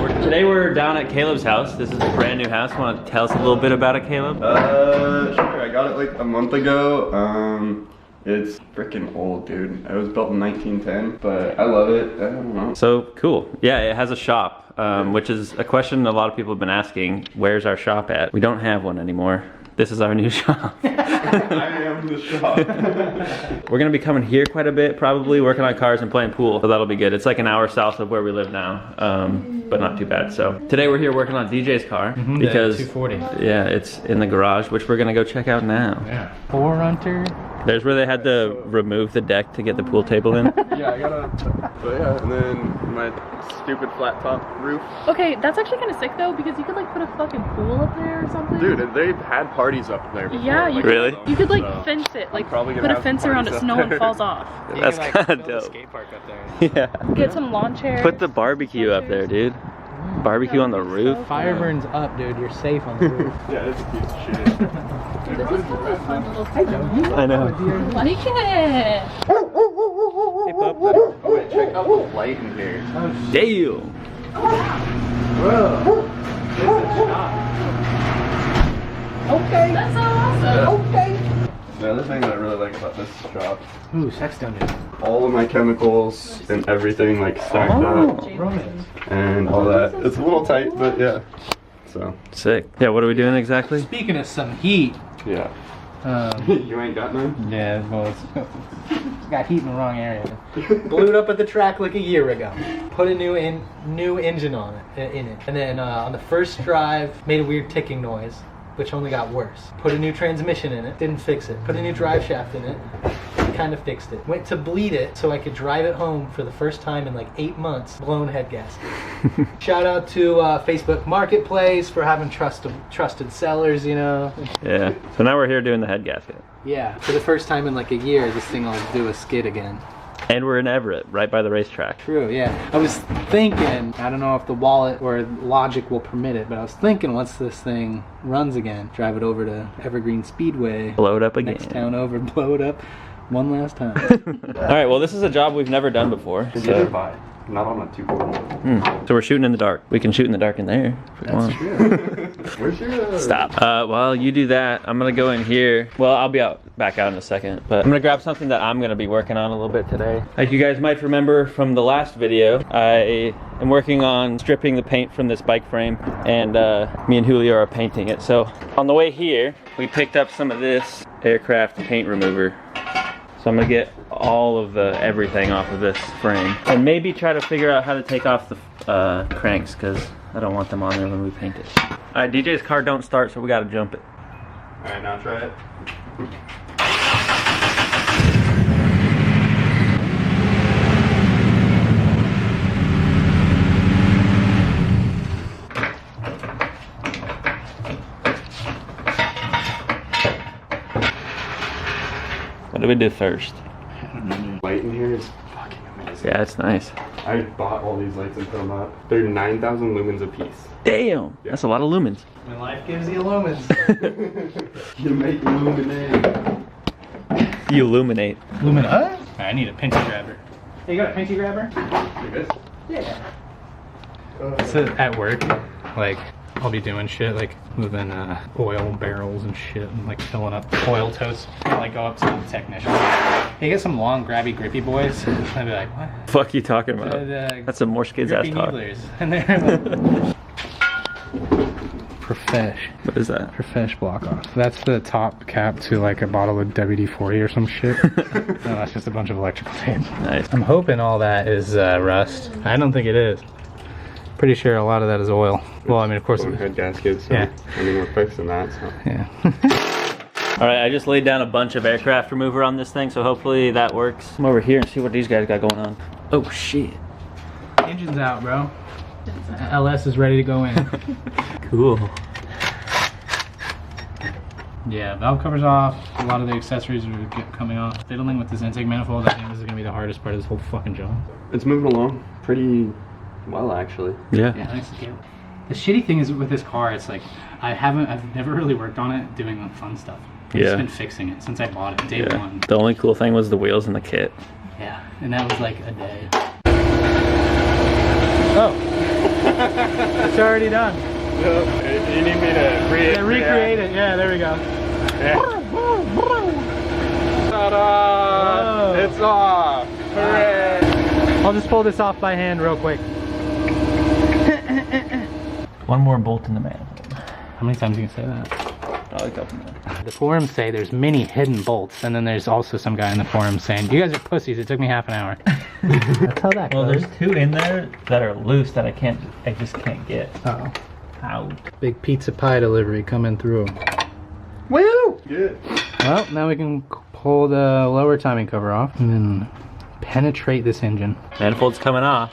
Today we're down at Caleb's house. This is a brand new house. Want to tell us a little bit about it, Caleb? Sure. I got it like a month ago. It's freaking old, dude. It was built in 1910, but I love it. I don't know. So cool. Yeah, it has a shop, which is a question a lot of people have been asking. Where's our shop at? We don't have one anymore. This is our new shop. I am the shop. We're gonna be coming here quite a bit, probably working on cars and playing pool, so that'll be good. It's like an hour south of where we live now, but not too bad. So today we're here working on DJ's car because 240. Yeah, it's in the garage, which we're gonna go check out now. Yeah. 4Runner. There's where they had to remove the deck to get the pool table in. Yeah, I gotta. But yeah, and then my stupid flat top roof. Okay, that's actually kind of sick though, because you could like put a fucking pool up there or something. Dude, they've had parties up there before. Yeah, you like, could, Really? You could like fence it, like probably put gonna a have fence around it parties so no up one there. falls off. That's like, kind of build a dope. skate park up there. Yeah. Get some lawn chairs. Put the barbecue up there, dude. Barbecue on the roof. Fire burns up, dude. You're safe on the roof. Yeah, it's a piece of shit. This is a fun little thing. I know. Like it. Hey, pup. Oh wait, check out the light in here. Damn. Whoa. This is a shot. Okay. That's so awesome. Okay. The other thing that I really like about this shop, Ooh, sex down here. all of my chemicals and everything like stacked up Romance. and all that. It's a little tight, but yeah. So, Sick. Yeah, what are we doing exactly? Speaking of some heat. yeah. You ain't got none? Yeah, well, it's got heat in the wrong area. Blew it up at the track like a year ago. Put a new engine on it, in it, and then on the first drive made a weird ticking noise, which only got worse. Put a new transmission in it, didn't fix it. Put a new drive shaft in it, kind of fixed it. Went to bleed it so I could drive it home for the first time in like 8 months. Blown head gasket. Shout out to Facebook Marketplace for having trusted sellers, you know. Yeah. So now we're here doing the head gasket. Yeah, for the first time in like a year, this thing will do a skid again. And we're in Everett, right by the racetrack. True, yeah. I was thinking, I don't know if the wallet or logic will permit it, but I was thinking once this thing runs again, drive it over to Evergreen Speedway. Blow it up again. Next town over, blow it up one last time. Alright, well this is a job we've never done before. Neither have I. Not on a 240. So we're shooting in the dark. We can shoot in the dark in there if we want. Where's your Stop. While you do that, I'm gonna go in here. Well, I'll be back out in a second, but I'm gonna grab something that I'm gonna be working on a little bit today. Like you guys might remember from the last video, I am working on stripping the paint from this bike frame, and me and Julio are painting it. So on the way here, we picked up some of this aircraft paint remover. So I'm gonna get all of the everything off of this frame, and maybe try to figure out how to take off the cranks, because I don't want them on there when we paint it. All right, DJ's car don't start, so we gotta jump it. All right, now try it. What do we do first? Light in here is fucking amazing. Yeah, it's nice. I bought all these lights and put them up. They're 9,000 lumens a piece. Damn, that's a lot of lumens. When life gives you lumens. You make illuminate. You illuminate. Lumina? I need a pinchy grabber. Hey, you got a pinchy grabber? Like this? Yeah. So at work, like, I'll be doing shit like moving oil barrels and shit and like filling up oil totes. I'll like go up to the technician. Hey, get some long, grabby, grippy boys. I'd be like, what? Fuck you talking about? That's some more Skids ass Grippy talk. needlers. And they're like, Profesh. What is that? Profesh block off. That's the top cap to like a bottle of WD-40 or some shit. No, that's just a bunch of electrical tape. Nice. I'm hoping all that is rust. I don't think it is. Pretty sure a lot of that is oil. Well, I mean, of course. Head gaskets. So, Yeah. I mean, we're fixing that. So. Yeah. All right, I just laid down a bunch of aircraft remover on this thing, so hopefully that works. Come over here and see what these guys got going on. Oh shit. Engine's out, bro. LS is ready to go in. Cool. Yeah, valve covers off. A lot of the accessories are coming off. Fiddling with this intake manifold, I think this is gonna be the hardest part of this whole fucking job. It's moving along pretty well, actually. Yeah. Yeah, thanks to Caleb. The shitty thing is with this car, it's like I've never really worked on it doing the fun stuff. I've just been fixing it since I bought it, day one. The only cool thing was the wheels and the kit. Yeah, and that was like a day. Oh. It's already done. You need me to Recreate it. Yeah, there we go. Ta-da! Whoa. It's off! Hooray! I'll just pull this off by hand real quick. One more bolt in the manifold. How many times you can say that? Probably a couple more. The forums say there's many hidden bolts, and then there's also some guy in the forum saying, "You guys are pussies. It took me half an hour." That's how that Well, goes. there's 2 in there that are loose that I just can't get Uh-oh. out. Big pizza pie delivery coming through. Woo! Good. Well, now we can pull the lower timing cover off and then penetrate this engine. Manifold's coming off.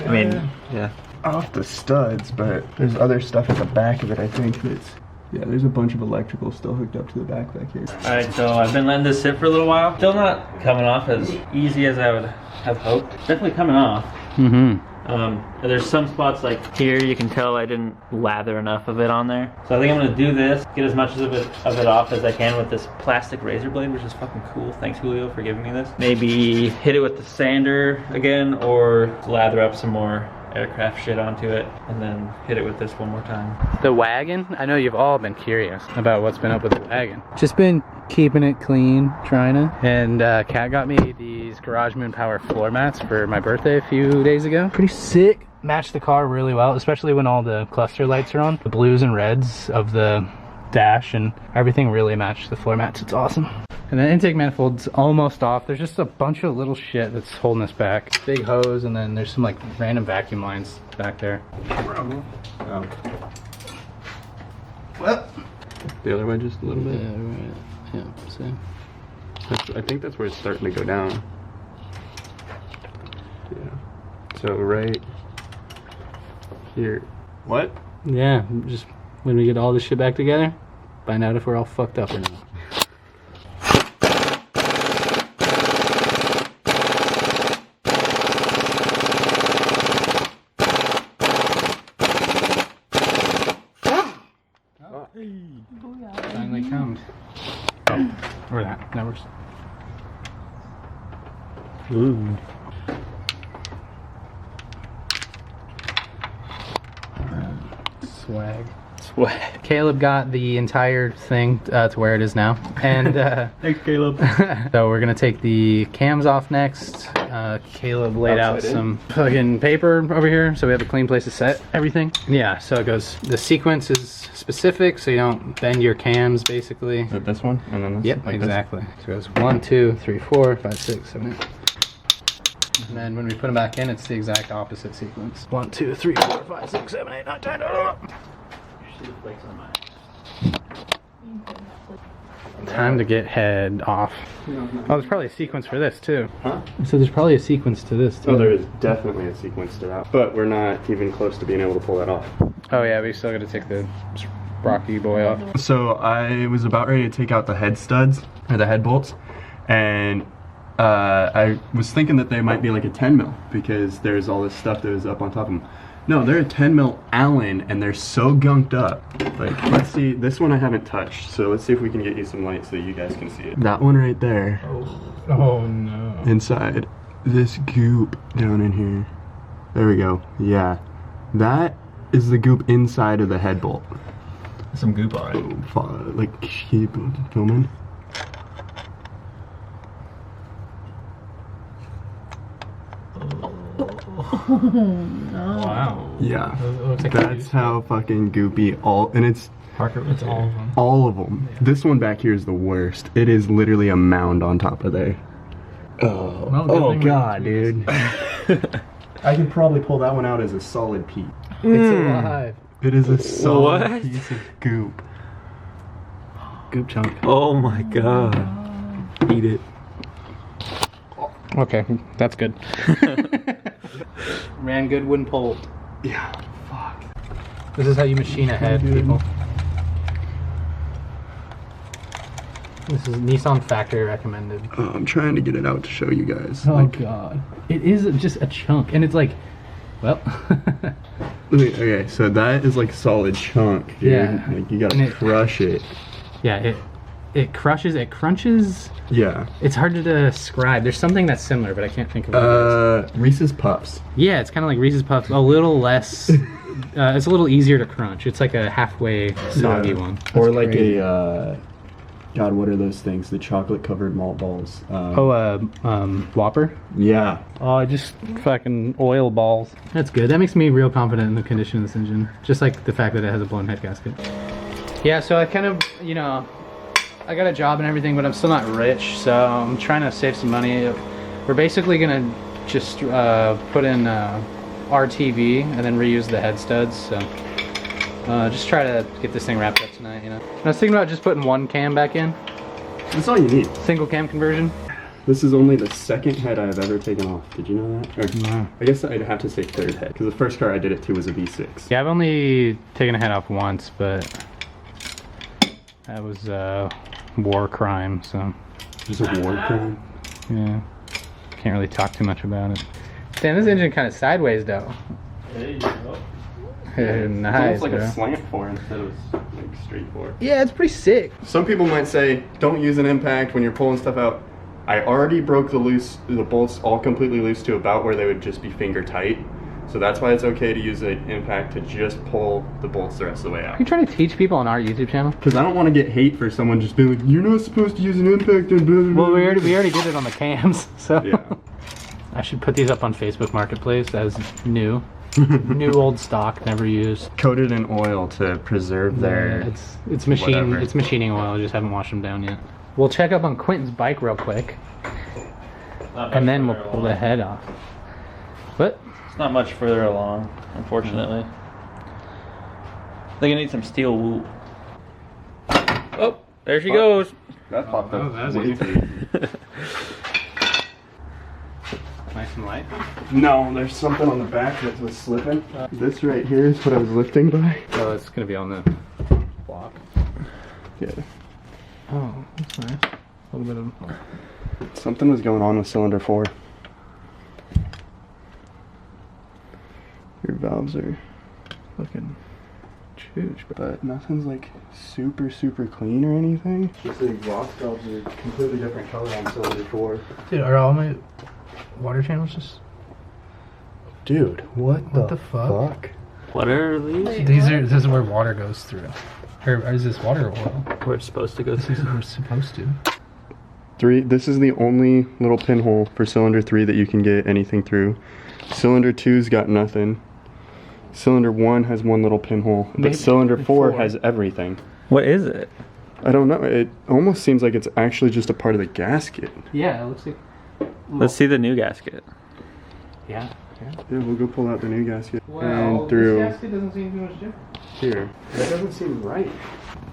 I mean, yeah. Off the studs, but there's other stuff at the back of it, I think, that's... Yeah, there's a bunch of electrical still hooked up to the back here. Alright, so I've been letting this sit for a little while. Still not coming off as easy as I would have hoped. Definitely coming off. Mm-hmm. There's some spots like here you can tell I didn't lather enough of it on there. So I think I'm gonna do this, get as much of it off as I can with this plastic razor blade, which is fucking cool. Thanks Julio for giving me this. Maybe hit it with the sander again, or lather up some more aircraft shit onto it, and then hit it with this one more time. The wagon, I know you've all been curious about what's been up with the wagon. Just been keeping it clean, trying to. And Kat got me these Garage Moon Power floor mats for my birthday a few days ago. Pretty sick. Matched the car really well, especially when all the cluster lights are on. The blues and reds of the dash and everything really matched the floor mats. It's awesome. And the intake manifold's almost off. There's just a bunch of little shit that's holding us back. Big hose, and then there's some like random vacuum lines back there. Oh. Well, The other way just a little bit? right. Yeah, same. I think that's where it's starting to go down. Yeah. So right here. What? Yeah, just when we get all this shit back together, find out if we're all fucked up or not. Finally comes. Oh, or that works. Ooh. Swag. Caleb got the entire thing to where it is now, and Thanks Caleb. so we're gonna take the cams off next. Caleb laid out Outside in. some fucking paper over here, so we have a clean place to set everything. Yeah, so it goes. The sequence is specific, so you don't bend your cams, basically. Is it this one? And then this? Yep, Like this? exactly. So it goes 1, 2, 3, 4, 5, 6, 7, 8. And then when we put them back in, it's the exact opposite sequence. 1, 2, 3, 4, 5, 6, 7, 8, 9, 10. Time to get head off. Oh, there's probably a sequence for this too. Huh? So there's probably a sequence to this too. Oh, there is definitely a sequence to that. But we're not even close to being able to pull that off. Oh yeah, we still got to take the Rocky boy off. So I was about ready to take out the head studs, or the head bolts, and I was thinking that they might be like a 10 mil because there's all this stuff that was up on top of them. No, they're a 10 mil Allen, and they're so gunked up. Like, let's see, this one I haven't touched, so let's see if we can get you some light so you guys can see it. That one right there, Oh no. inside this goop down in here. There we go. Yeah, that is the goop inside of the head bolt. Some goop on it. Like, keep filming. Wow. Yeah, It looks like that's how fucking goopy and it's Parker, it's all of them. all of them. Yeah. This one back here is the worst. It is literally a mound on top of there. Oh, Well, good thing we- god, dude. I could probably pull that one out as a solid piece. It's alive. It is a solid What? piece of goop. Goop chunk. Oh my god. Eat it. Okay, that's good. Ran good when pulled. Yeah, fuck. This is how you machine a head, people. This is Nissan factory recommended. I'm trying to get it out to show you guys. Oh god. It is just a chunk, and it's like, well. Okay, so that is like solid chunk, dude. Yeah. Like, you gotta And it- crush it. Yeah, it crunches. Yeah. It's hard to describe. There's something that's similar, but I can't think of what it is. Reese's Puffs. Yeah, it's kind of like Reese's Puffs, a little less. It's a little easier to crunch. It's like a halfway soggy one. Or That's like crazy. a, God, what are those things? The chocolate covered malt balls. Whopper. Yeah. Oh, just fucking oil balls. That's good. That makes me real confident in the condition of this engine. Just like the fact that it has a blown head gasket. Yeah, so I kind of, you know, I got a job and everything, but I'm still not rich, so I'm trying to save some money. We're basically gonna just put in RTV and then reuse the head studs. So just try to get this thing wrapped up tonight, you know. I was thinking about just putting one cam back in. That's all you need. Single cam conversion. This is only the second head I've ever taken off. Did you know that? Or, No. I guess I'd have to say third head, because the first car I did it to was a V6. Yeah, I've only taken a head off once, but that was a war crime, so Just a war crime. yeah. Can't really talk too much about it. Damn, this engine kind of sideways though. There you go. Nice, It's almost like bro. a slant four instead of like straight four. Yeah, it's pretty sick. Some people might say, don't use an impact when you're pulling stuff out. I already broke the bolts all completely loose to about where they would just be finger tight. So that's why it's okay to use an impact to just pull the bolts the rest of the way Are out. you trying to teach people on our YouTube channel? Because I don't want to get hate for someone just being like, you're not supposed to use an impact and blah, blah, blah. Well, we already did it on the cams, so Yeah. I should put these up on Facebook Marketplace as new old stock, never used. Coated in oil to preserve their... It's whatever. it's machining oil. I just haven't washed them down yet. We'll check up on Quentin's bike real quick, and then we'll pull the head off. What? It's not much further along, unfortunately. I think I need some steel wool. Oh, there she goes. That popped up. Oh, that was way easy. too- Nice and light. No, there's something on the back that was slipping. This right here is what I was lifting by. Oh, it's gonna be on the block. Yeah. Oh, that's nice. A little bit of. Something was going on with cylinder 4. Your valves are looking huge, but nothing's like super clean or anything. Just the exhaust valves are completely different color on cylinder 4. Dude, are all my water channels just? Dude, what the fuck? What are these? This is where water goes through. Or is this water or oil? We're supposed to go This through. is what we're supposed to. 3. This is the only little pinhole for cylinder 3 that you can get anything through. Cylinder 2's got nothing. Cylinder 1 has one little pinhole, but Maybe cylinder 4 4. has everything. What is it? I don't know. It almost seems like it's actually just a part of the gasket. Yeah, it looks like. Let's see the new gasket. Yeah. Yeah, we'll go pull out the new gasket. Wow. And through This gasket doesn't seem too much different. here. That doesn't seem right.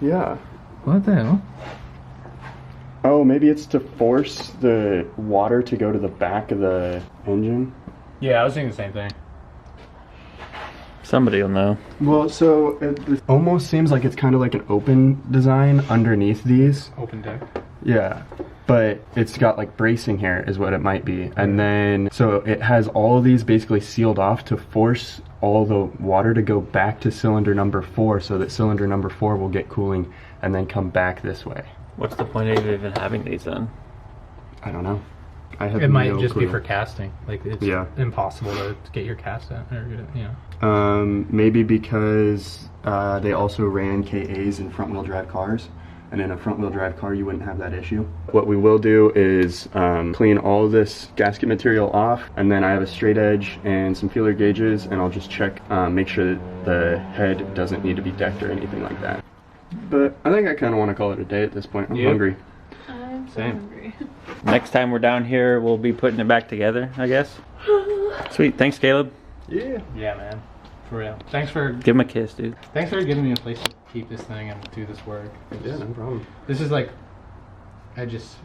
Yeah. What the hell? Oh, maybe it's to force the water to go to the back of the engine. Yeah, I was thinking the same thing. Somebody will know. Well, so it almost seems like it's kind of like an open design underneath these. Open deck. Yeah, but it's got like bracing here is what it might be. And then, so it has all of these basically sealed off to force all the water to go back to cylinder number 4 so that cylinder number 4 will get cooling and then come back this way. What's the point of even having these then? I don't know. I have It might no just clue. be for casting. Like it's impossible to get your cast out or get it, you know. Maybe because they also ran KAs in front wheel drive cars. And in a front wheel drive car, you wouldn't have that issue. What we will do is clean all of this gasket material off, and then I have a straight edge and some feeler gauges, and I'll just check, make sure that the head doesn't need to be decked or anything like that. But I think I kind of want to call it a day at this point. I'm hungry. I'm so Same. hungry. Next time we're down here, we'll be putting it back together, I guess. Sweet. Thanks, Caleb. Yeah. Yeah, man. For real. Thanks for Give him a kiss, dude. giving me a place to keep this thing and do this work. Yeah, no problem. This is like, I just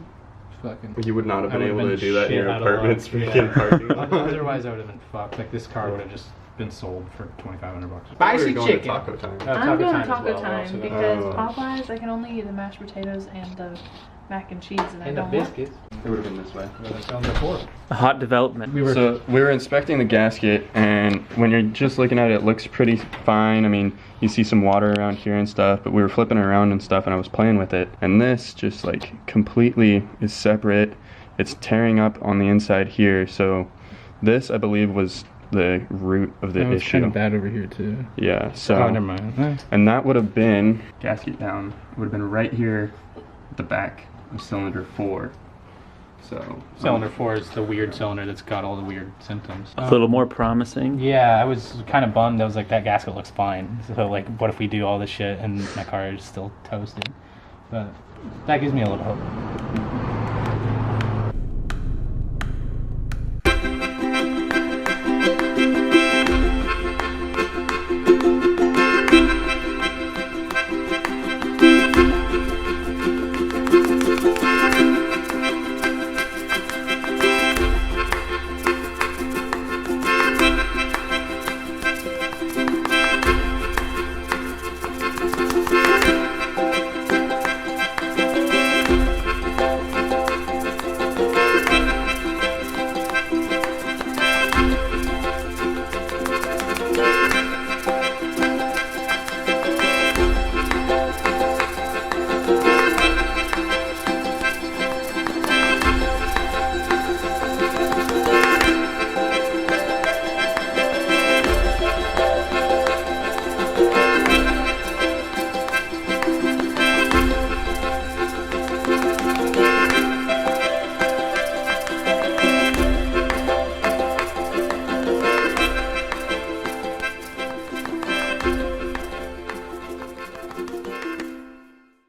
fucking. You would not have been I would've able to been do that in shit your out of apartment's luck, freaking parking lot. Otherwise, I would have been fucked. Like this car would have just been sold for $2,500. We're Spicy going to chicken. Taco Time. I'm going to as Taco well, Time also. because Oh. Popeyes I can only eat the mashed potatoes and the mac and cheese, and I And the don't want. biscuits. It would have been this way. Cylinder 4. A hot development. So we were inspecting the gasket, and when you're just looking at it, it looks pretty fine. I mean, you see some water around here and stuff, but we were flipping it around and stuff, and I was playing with it. And this just like completely is separate. It's tearing up on the inside here. So this, I believe, was the root of the It's issue. kind of bad over here too. Yeah. So. Oh, never mind. And that would have been gasket down. Would have been right here at the back of cylinder 4. So Cylinder 4 is the weird cylinder that's got all the weird symptoms. A little more promising. Yeah, I was kind of bummed. I was like, that gasket looks fine. So like, what if we do all this shit and my car is still toasted? But that gives me a little hope.